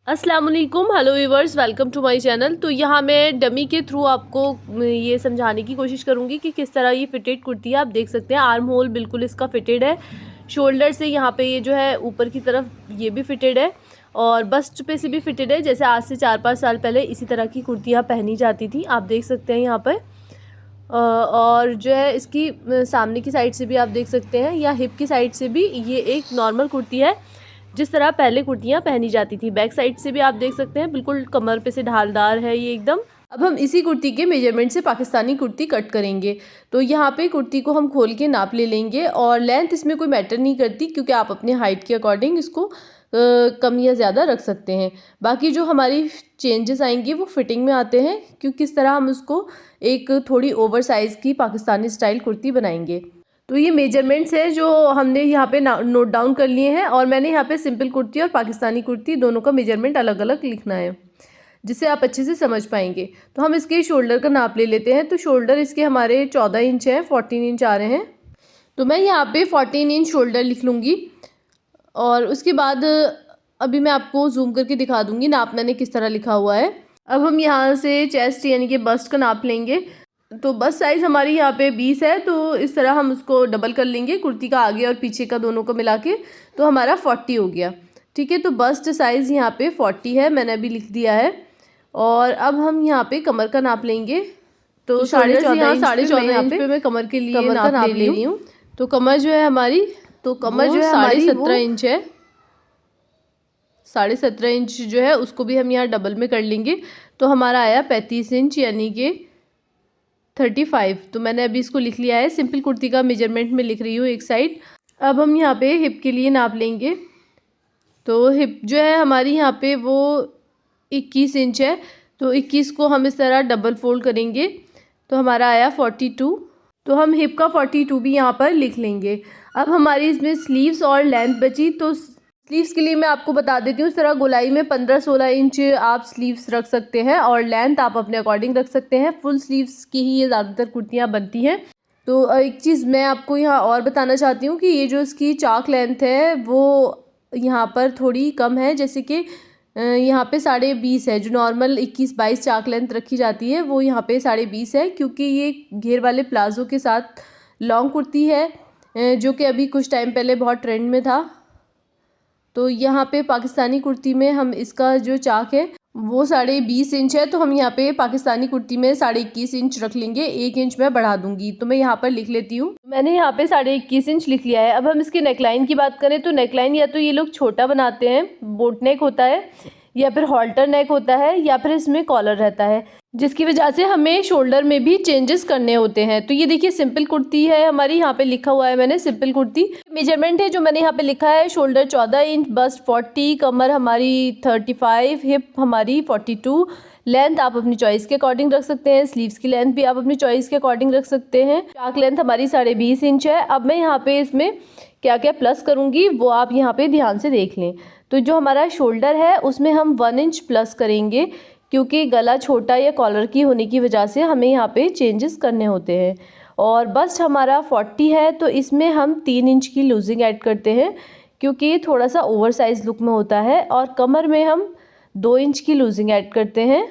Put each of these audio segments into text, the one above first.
अस्सलाम वालेकुम, hello viewers, welcome to my channel. तो यहाँ मैं डमी के थ्रू आपको ये समझाने की कोशिश करूँगी कि किस तरह ये फिटेड कुर्ती है। आप देख सकते हैं आर्म होल बिल्कुल इसका फिटेड है, शोल्डर से यहाँ पे ये जो है ऊपर की तरफ ये भी फिटेड है और बस्ट पे से भी फिटेड है। जैसे आज से 4-5 साल पहले इसी तरह की कुर्तियाँ पहनी जाती थी, आप देख सकते हैं यहाँ पर। और जो है इसकी सामने की साइड से भी आप देख सकते हैं या हिप की साइड से भी ये एक नॉर्मल कुर्ती है जिस तरह पहले कुर्तियाँ पहनी जाती थी। बैक साइड से भी आप देख सकते हैं बिल्कुल कमर पे से ढालदार है ये एकदम। अब हम इसी कुर्ती के मेजरमेंट से पाकिस्तानी कुर्ती कट करेंगे। तो यहाँ पे कुर्ती को हम खोल के नाप ले लेंगे और लेंथ इसमें कोई मैटर नहीं करती, क्योंकि आप अपने हाइट के अकॉर्डिंग इसको कम या ज़्यादा रख सकते हैं। बाकी जो हमारी चेंजेस आएंगे वो फिटिंग में आते हैं, क्योंकि किस तरह हम उसको एक थोड़ी ओवर साइज़ की पाकिस्तानी स्टाइल कुर्ती बनाएंगे। तो ये मेजरमेंट्स हैं जो हमने यहाँ पे नोट डाउन कर लिए हैं, और मैंने यहाँ पे सिंपल कुर्ती और पाकिस्तानी कुर्ती दोनों का मेजरमेंट अलग अलग लिखना है जिससे आप अच्छे से समझ पाएंगे। तो हम इसके शोल्डर का नाप ले लेते हैं। तो शोल्डर इसके हमारे 14 इंच हैं, 14 इंच आ रहे हैं। तो मैं यहाँ पे 14 इंच शोल्डर लिख लूँगी और उसके बाद अभी मैं आपको जूम करके दिखा दूँगी नाप मैंने किस तरह लिखा हुआ है। अब हम यहाँ से चेस्ट यानी कि बस्ट का नाप लेंगे। तो बस साइज़ हमारी यहाँ पे 20 है, तो इस तरह हम उसको डबल कर लेंगे कुर्ती का आगे और पीछे का दोनों को मिला के, तो हमारा 40 हो गया। ठीक है, तो बस्ट साइज़ यहाँ पे 40 है, मैंने अभी लिख दिया है। और अब हम यहाँ पे कमर का नाप लेंगे। तो 14.5 इंच पे मैं कमर के लिए नाप ले रही हूँ। तो कमर जो है हमारी 17.5 इंच है। 17.5 इंच जो है उसको भी हम यहाँ डबल में कर लेंगे, तो हमारा आया 35 इंच यानी कि 35। तो मैंने अभी इसको लिख लिया है, सिंपल कुर्ती का मेजरमेंट में लिख रही हूँ एक साइड। अब हम यहाँ पे हिप के लिए नाप लेंगे। तो हिप जो है हमारी यहाँ पे वो 21 इंच है, तो 21 को हम इस तरह डबल फोल्ड करेंगे, तो हमारा आया 42। तो हम हिप का 42 भी यहाँ पर लिख लेंगे। अब हमारी इसमें स्लीव्स और लेंथ बची, तो स्लीव्स के लिए मैं आपको बता देती हूँ, इस तरह गोलाई में 15-16 इंच आप स्लीव्स रख सकते हैं और लेंथ आप अपने अकॉर्डिंग रख सकते हैं। फुल स्लीव्स की ही ये ज़्यादातर कुर्तियाँ बनती हैं। तो एक चीज़ मैं आपको यहाँ और बताना चाहती हूँ कि ये जो इसकी चाक लेंथ है वो यहाँ पर थोड़ी कम है, जैसे कि यहाँ पे 20.5 है। जो नॉर्मल 21-22 चाक लेंथ रखी जाती है वो यहाँ पे 20.5 है, क्योंकि ये घेर वाले प्लाजो के साथ लॉन्ग कुर्ती है जो कि अभी कुछ टाइम पहले बहुत ट्रेंड में था। तो यहाँ पे पाकिस्तानी कुर्ती में हम इसका जो चाक है वो 20.5 इंच है, तो हम यहाँ पे पाकिस्तानी कुर्ती में 21.5 इंच रख लेंगे। 1 इंच मैं बढ़ा दूंगी, तो मैं यहाँ पर लिख लेती हूँ। मैंने यहाँ पे 21.5 इंच लिख लिया है। अब हम इसके नेकलाइन की बात करें तो नेकलाइन या तो ये लोग छोटा बनाते हैं, बोट नेक होता है, या फिर हॉल्टर नेक होता है, या फिर इसमें कॉलर रहता है, जिसकी वजह से हमें शोल्डर में भी चेंजेस करने होते हैं। तो ये देखिए सिंपल कुर्ती है हमारी, यहाँ पे लिखा हुआ है मैंने सिंपल कुर्ती। मेजरमेंट है जो मैंने यहाँ पे लिखा है, शोल्डर 14 इंच, बस्ट 40, कमर हमारी 35, हिप हमारी 42। लेंथ आप अपनी चॉइस के अकॉर्डिंग रख सकते हैं, स्लीव्स की लेंथ भी आप अपनी चॉइस के अकॉर्डिंग रख सकते हैं। चाक लेंथ हमारी 20.5 इंच है। अब मैं यहाँ पे इसमें क्या क्या प्लस करूँगी वो आप यहाँ पे ध्यान से देख लें। तो जो हमारा शोल्डर है उसमें हम 1 इंच प्लस करेंगे, क्योंकि गला छोटा या कॉलर की होने की वजह से हमें यहाँ पे चेंजेस करने होते हैं। और बस्ट हमारा 40 है, तो इसमें हम 3 इंच की लूजिंग ऐड करते हैं, क्योंकि ये थोड़ा सा ओवर साइज लुक में होता है। और कमर में हम 2 इंच की लूजिंग ऐड करते हैं,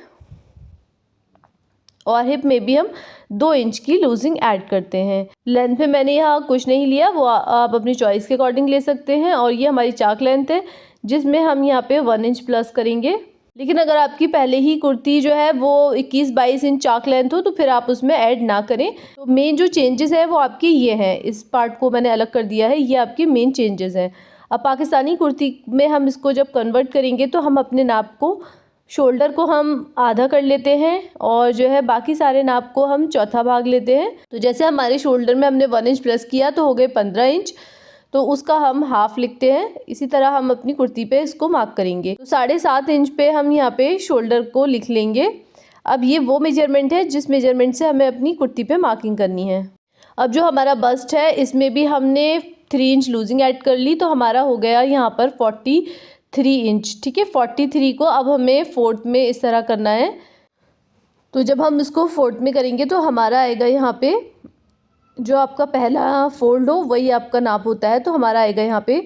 और हिप में भी हम 2 इंच की लूजिंग ऐड करते हैं। लेंथ में मैंने यहाँ कुछ नहीं लिया, वो आप अपनी चॉइस के अकॉर्डिंग ले सकते हैं। और ये हमारी चाक लेंथ है जिसमें हम यहाँ पे 1 इंच प्लस करेंगे। लेकिन अगर आपकी पहले ही कुर्ती जो है वो 21-22 इंच चाक लेंथ हो तो फिर आप उसमें ऐड ना करें। तो मेन जो चेंजेस है वो आपकी ये हैं, इस पार्ट को मैंने अलग कर दिया है, ये आपकी मेन चेंजेस हैं। अब पाकिस्तानी कुर्ती में हम इसको जब कन्वर्ट करेंगे तो हम अपने नाप को, शोल्डर को हम आधा कर लेते हैं और जो है बाकी सारे नाप को हम चौथा भाग लेते हैं। तो जैसे हमारे शोल्डर में हमने 1 इंच प्लस किया तो हो गए 15 इंच, तो उसका हम हाफ लिखते हैं। इसी तरह हम अपनी कुर्ती पे इसको मार्क करेंगे। तो 7.5 इंच पे हम यहाँ पे शोल्डर को लिख लेंगे। अब ये वो मेजरमेंट है जिस मेजरमेंट से हमें अपनी कुर्ती पे मार्किंग करनी है। अब जो हमारा बस्ट है इसमें भी हमने 3 इंच लूजिंग ऐड कर ली, तो हमारा हो गया यहाँ पर 43 इंच। ठीक है, 43 को अब हमें 4th में इस तरह करना है। तो जब हम इसको 4th में करेंगे तो हमारा आएगा यहाँ पे, जो आपका पहला फोल्ड हो वही आपका नाप होता है, तो हमारा आएगा यहाँ पे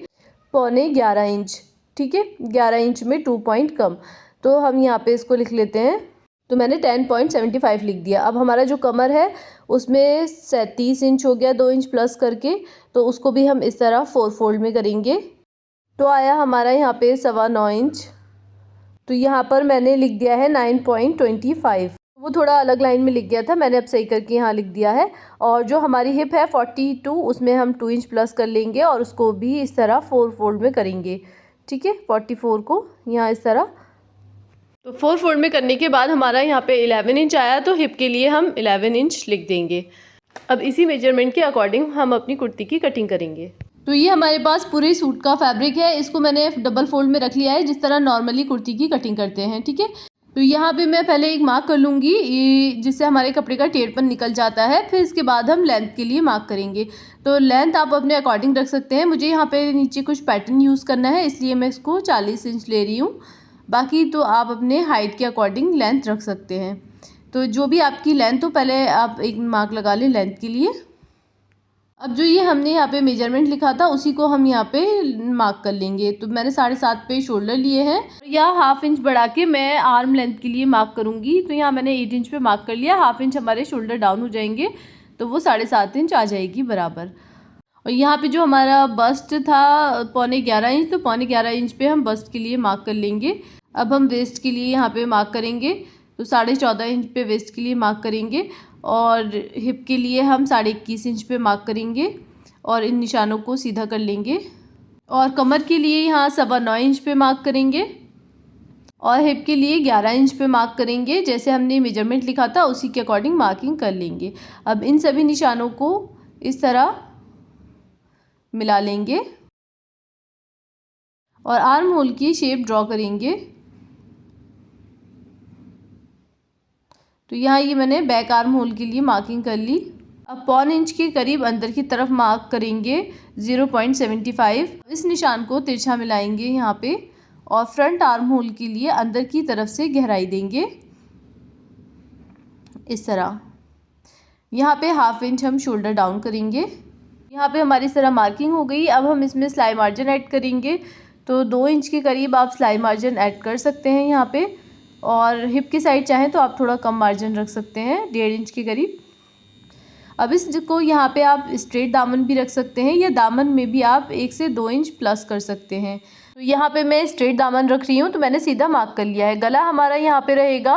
11.25 इंच। ठीक है, 11 इंच में 2 पॉइंट कम। तो हम यहाँ पे इसको लिख लेते हैं। तो मैंने 10.75 लिख दिया। अब हमारा जो कमर है उसमें 37 इंच हो गया 2 इंच प्लस करके, तो उसको भी हम इस तरह 4 फोल्ड में करेंगे। तो आया हमारा यहाँ पे 9.25 इंच। तो यहाँ पर मैंने लिख दिया है 9.25। वो थोड़ा अलग लाइन में लिख गया था, मैंने अब सही करके यहाँ लिख दिया है। और जो हमारी हिप है 42, उसमें हम 2 इंच प्लस कर लेंगे और उसको भी इस तरह 4 फोल्ड में करेंगे। ठीक है, 44 को यहाँ इस तरह। तो 4 फोल्ड में करने के बाद हमारा यहाँ पे 11 इंच आया, तो हिप के लिए हम 11 इंच लिख देंगे। अब इसी मेजरमेंट के अकॉर्डिंग हम अपनी कुर्ती की कटिंग करेंगे। तो ये हमारे पास पूरे सूट का फैब्रिक है, इसको मैंने डबल फोल्ड में रख लिया है जिस तरह नॉर्मली कुर्ती की कटिंग करते हैं। ठीक है, तो यहाँ पे मैं पहले एक मार्क कर लूँगी जिससे हमारे कपड़े का टेढ़पन निकल जाता है। फिर इसके बाद हम लेंथ के लिए मार्क करेंगे। तो लेंथ आप अपने अकॉर्डिंग रख सकते हैं। मुझे यहाँ पे नीचे कुछ पैटर्न यूज़ करना है, इसलिए मैं इसको 40 इंच ले रही हूँ। बाकी तो आप अपने हाइट के अकॉर्डिंग लेंथ रख सकते हैं। तो जो भी आपकी लेंथ हो, पहले आप एक मार्क लगा लें लेंथ के लिए। अब जो ये हमने यहाँ पे मेजरमेंट लिखा था उसी को हम यहाँ पे मार्क कर लेंगे। तो मैंने 7.5 पे शोल्डर लिए हैं, यहाँ हाफ इंच बढ़ा के मैं आर्म लेंथ के लिए मार्क करूँगी। तो यहाँ मैंने 8 इंच पे मार्क कर लिया, हाफ इंच हमारे शोल्डर डाउन हो जाएंगे, तो वो 7.5 इंच आ जाएगी बराबर। और यहाँ पे जो हमारा बस्ट था 11.25 इंच, तो 11.25 इंच पे हम बस्ट के लिए मार्क कर लेंगे। अब हम वेस्ट के लिए यहाँ पे मार्क करेंगे, तो 14.5 इंच पे वेस्ट के लिए मार्क करेंगे। और हिप के लिए हम 21.5 इंच पे मार्क करेंगे और इन निशानों को सीधा कर लेंगे। और कमर के लिए यहाँ 9.25 इंच पे मार्क करेंगे और हिप के लिए 11 इंच पे मार्क करेंगे। जैसे हमने मेजरमेंट लिखा था उसी के अकॉर्डिंग मार्किंग कर लेंगे। अब इन सभी निशानों को इस तरह मिला लेंगे और आर्म होल की शेप ड्रॉ करेंगे। तो यहाँ ये मैंने बैक आर्म होल के लिए मार्किंग कर ली। अब 1.25 इंच के करीब अंदर की तरफ मार्क करेंगे 0.75। इस निशान को तिरछा मिलाएंगे यहाँ पे और फ्रंट आर्म होल के लिए अंदर की तरफ से गहराई देंगे इस तरह। यहाँ पे हाफ इंच हम शोल्डर डाउन करेंगे। यहाँ पे हमारी इस तरह मार्किंग हो गई। अब हम इसमें सिलाई मार्जिन ऐड करेंगे। तो 2 इंच के करीब आप सिलाई मार्जिन ऐड कर सकते हैं यहाँ पे, और हिप की साइड चाहें तो आप थोड़ा कम मार्जिन रख सकते हैं 1.5 इंच के करीब। अब इसको यहाँ पे आप स्ट्रेट दामन भी रख सकते हैं या दामन में भी आप 1 से 2 इंच प्लस कर सकते हैं। तो यहाँ पे मैं स्ट्रेट दामन रख रही हूँ, तो मैंने सीधा मार्क कर लिया है। गला हमारा यहाँ पे रहेगा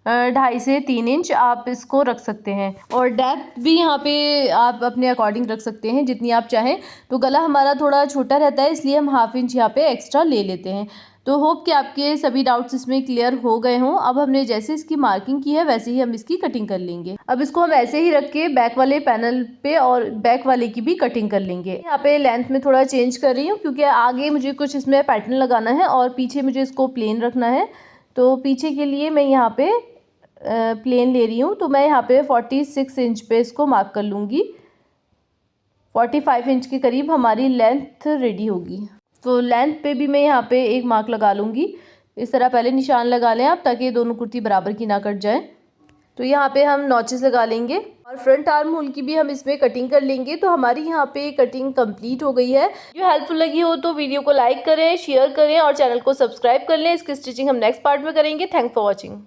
2.5 से 3 इंच, आप इसको रख सकते हैं। और डेप्थ भी यहाँ पे आप अपने अकॉर्डिंग रख सकते हैं जितनी आप चाहें। तो गला हमारा थोड़ा छोटा रहता है, इसलिए हम हाफ इंच यहाँ पे एक्स्ट्रा ले लेते हैं। तो होप कि आपके सभी डाउट्स इसमें क्लियर हो गए हों। अब हमने जैसे इसकी मार्किंग की है वैसे ही हम इसकी कटिंग कर लेंगे। अब इसको हम ऐसे ही रख के बैक वाले पैनल पे और बैक वाले की भी कटिंग कर लेंगे। यहाँ पे लेंथ में थोड़ा चेंज कर रही हूँ क्योंकि आगे मुझे कुछ इसमें पैटर्न लगाना है और पीछे मुझे इसको प्लेन रखना है। तो पीछे के लिए मैं यहाँ पे प्लेन ले रही हूँ। तो मैं यहाँ पे 46 इंच पे इसको मार्क कर लूँगी। 45 इंच के करीब हमारी लेंथ रेडी होगी। तो लेंथ पे भी मैं यहाँ पे एक मार्क लगा लूँगी। इस तरह पहले निशान लगा लें आप, ताकि दोनों कुर्ती बराबर की ना कट जाए। तो यहाँ पे हम नॉचेस लगा लेंगे और फ्रंट आर्म होल की भी हम इसमें कटिंग कर लेंगे। तो हमारी यहाँ पे कटिंग कंप्लीट हो गई है। जो हेल्पफुल लगी हो तो वीडियो को लाइक करें, शेयर करें और चैनल को सब्सक्राइब कर लें। इसकी स्टिचिंग हम नेक्स्ट पार्ट में करेंगे। Thanks for watching.